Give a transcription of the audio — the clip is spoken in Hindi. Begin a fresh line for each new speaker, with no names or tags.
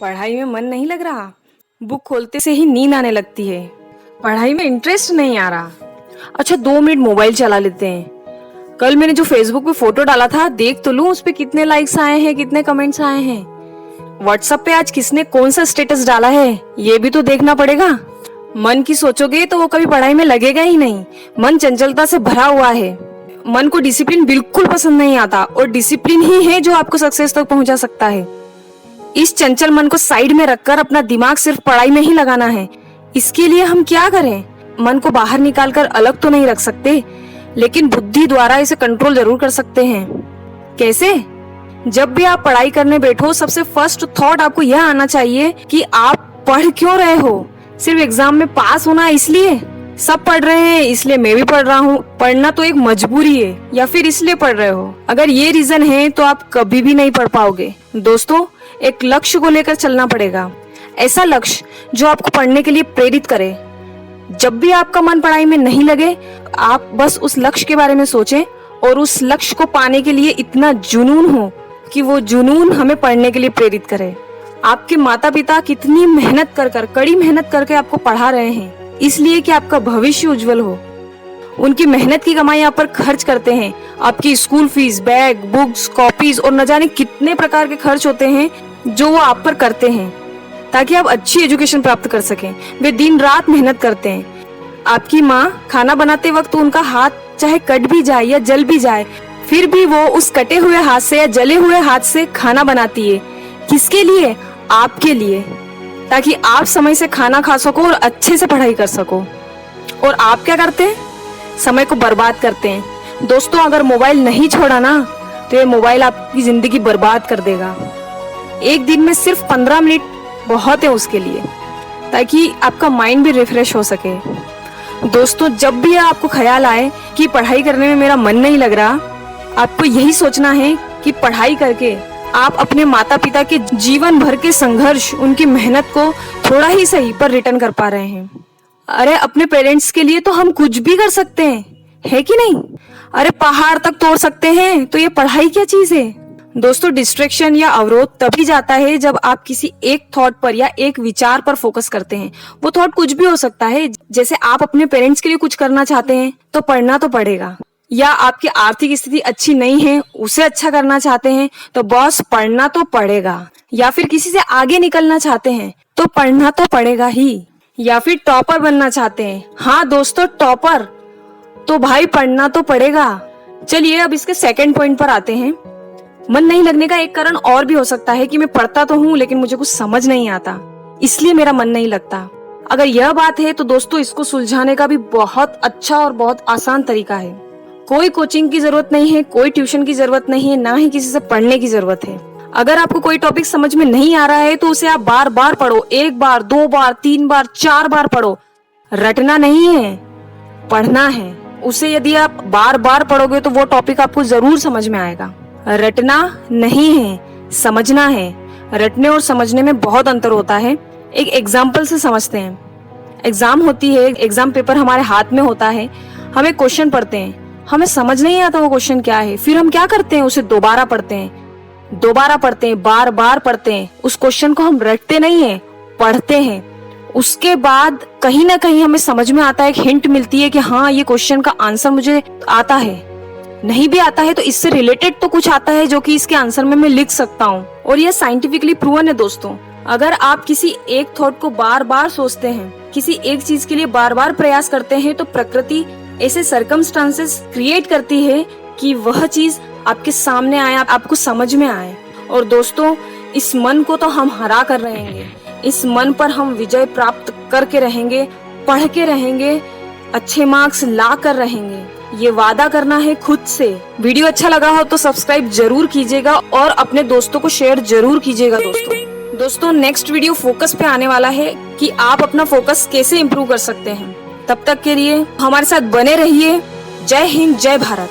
पढ़ाई में मन नहीं लग रहा, बुक खोलते से ही नींद आने लगती है, पढ़ाई में इंटरेस्ट नहीं आ रहा। अच्छा 2 मिनट मोबाइल चला लेते हैं। कल मैंने जो फेसबुक पे फोटो डाला था देख तो लूं उस पे कितने लाइक्स आए हैं, कितने कमेंट्स आए हैं। व्हाट्सएप पे आज किसने कौन सा स्टेटस डाला है ये भी तो देखना पड़ेगा। मन की सोचोगे तो वो कभी पढ़ाई में लगेगा ही नहीं। मन चंचलता से भरा हुआ है। मन को डिसिप्लिन बिल्कुल पसंद नहीं आता और डिसिप्लिन ही है जो आपको सक्सेस तक पहुंचा सकता है। इस चंचल मन को साइड में रखकर अपना दिमाग सिर्फ पढ़ाई में ही लगाना है। इसके लिए हम क्या करें? मन को बाहर निकालकर अलग तो नहीं रख सकते, लेकिन बुद्धि द्वारा इसे कंट्रोल जरूर कर सकते हैं। कैसे? जब भी आप पढ़ाई करने बैठो सबसे फर्स्ट थॉट आपको यह आना चाहिए कि आप पढ़ क्यों रहे हो। सिर्फ एग्जाम में पास होना इसलिए? सब पढ़ रहे हैं इसलिए मैं भी पढ़ रहा हूँ। पढ़ना तो एक मजबूरी है या फिर इसलिए पढ़ रहे हो? अगर ये रीजन है तो आप कभी भी नहीं पढ़ पाओगे। दोस्तों, एक लक्ष्य को लेकर चलना पड़ेगा, ऐसा लक्ष्य जो आपको पढ़ने के लिए प्रेरित करे। जब भी आपका मन पढ़ाई में नहीं लगे, आप बस उस लक्ष्य के बारे में सोचें और उस लक्ष्य को पाने के लिए इतना जुनून हो कि वो जुनून हमें पढ़ने के लिए प्रेरित करे। आपके माता पिता कितनी मेहनत कर कड़ी मेहनत करके आपको पढ़ा रहे हैं, इसलिए कि आपका भविष्य उज्जवल हो। उनकी मेहनत की कमाई आप पर खर्च करते हैं। आपकी school fees, bag, books, copies और न जाने कितने प्रकार के खर्च होते हैं जो वो आप पर करते हैं ताकि आप अच्छी एजुकेशन प्राप्त कर सकें। वे दिन रात मेहनत करते हैं। आपकी माँ खाना बनाते वक्त उनका हाथ चाहे कट भी जाए या जल भी जाए, फिर भी वो उस कटे हुए हाथ से या जले हुए हाथ से खाना बनाती है। किसके लिए? आपके लिए, ताकि आप समय से खाना खा सको और अच्छे से पढ़ाई कर सको। और आप क्या करते हैं? समय को बर्बाद करते हैं। दोस्तों, अगर मोबाइल नहीं छोड़ा ना तो ये मोबाइल आपकी जिंदगी बर्बाद कर देगा। एक दिन में सिर्फ 15 मिनट बहुत है उसके लिए, ताकि आपका माइंड भी रिफ्रेश हो सके। दोस्तों, जब भी आपको ख्याल आए कि पढ़ाई करने में मेरा मन नहीं लग रहा, आपको यही सोचना है कि पढ़ाई करके आप अपने माता पिता के जीवन भर के संघर्ष, उनकी मेहनत को थोड़ा ही सही पर रिटर्न कर पा रहे हैं। अरे अपने पेरेंट्स के लिए तो हम कुछ भी कर सकते हैं, है कि नहीं? अरे पहाड़ तक तोड़ सकते हैं, तो ये पढ़ाई क्या चीज है? दोस्तों, डिस्ट्रैक्शन या अवरोध तभी जाता है जब आप किसी एक थॉट पर या एक विचार पर फोकस करते हैं। वो थॉट कुछ भी हो सकता है, जैसे आप अपने पेरेंट्स के लिए कुछ करना चाहते हैं तो पढ़ना तो पड़ेगा, या आपकी आर्थिक स्थिति अच्छी नहीं है उसे अच्छा करना चाहते हैं तो बॉस पढ़ना तो पड़ेगा, या फिर किसी से आगे निकलना चाहते हैं तो पढ़ना तो पड़ेगा ही, या फिर टॉपर बनना चाहते हैं, हाँ दोस्तों टॉपर, तो भाई पढ़ना तो पड़ेगा। चलिए अब इसके सेकंड पॉइंट पर आते हैं। मन नहीं लगने का एक कारण और भी हो सकता है कि मैं पढ़ता तो हूँ लेकिन मुझे कुछ समझ नहीं आता, इसलिए मेरा मन नहीं लगता। अगर यह बात है तो दोस्तों इसको सुलझाने का भी बहुत अच्छा और बहुत आसान तरीका है। कोई कोचिंग की जरूरत नहीं है, कोई ट्यूशन की जरूरत नहीं है, ना ही किसी से पढ़ने की जरूरत है। अगर आपको कोई टॉपिक समझ में नहीं आ रहा है तो उसे आप बार बार पढ़ो, 1 बार, 2 बार, 3 बार, 4 बार पढ़ो। रटना नहीं है, पढ़ना है। उसे यदि आप बार बार पढ़ोगे तो वो टॉपिक आपको जरूर समझ में आएगा। रटना नहीं है, समझना है। रटने और समझने में बहुत अंतर होता है। एक एग्जाम्पल से समझते हैं। एग्जाम होती है, एग्जाम पेपर हमारे हाथ में होता है, हमें क्वेश्चन पढ़ते हैं, हमें समझ नहीं आता वो क्वेश्चन क्या है, फिर हम क्या करते हैं? उसे दोबारा पढ़ते हैं, बार बार पढ़ते हैं। उस क्वेश्चन को हम रटते नहीं है, पढ़ते हैं। उसके बाद कहीं ना कहीं हमें समझ में आता है, एक हिंट मिलती है कि हाँ ये क्वेश्चन का आंसर मुझे आता है। नहीं भी आता है तो इससे रिलेटेड तो कुछ आता है जो कि इसके आंसर में मैं लिख सकता हूँ। और यह साइंटिफिकली प्रूवन है दोस्तों। अगर आप किसी एक थॉट को बार बार सोचते हैं, किसी एक चीज के लिए बार बार प्रयास करते हैं, तो प्रकृति ऐसे सर्कमस्टांसेस क्रिएट करती है कि वह चीज आपके सामने आए, आपको समझ में आए। और दोस्तों, इस मन को तो हम हरा कर रहेंगे, इस मन पर हम विजय प्राप्त करके रहेंगे, पढ़ के रहेंगे, अच्छे मार्क्स ला कर रहेंगे। ये वादा करना है खुद से। वीडियो अच्छा लगा हो तो सब्सक्राइब जरूर कीजिएगा और अपने दोस्तों को शेयर जरूर कीजिएगा। दोस्तों नेक्स्ट वीडियो फोकस पे आने वाला है कि आप अपना फोकस कैसे इम्प्रूव कर सकते हैं। तब तक के लिए हमारे साथ बने रहिए। जय हिंद, जय भारत।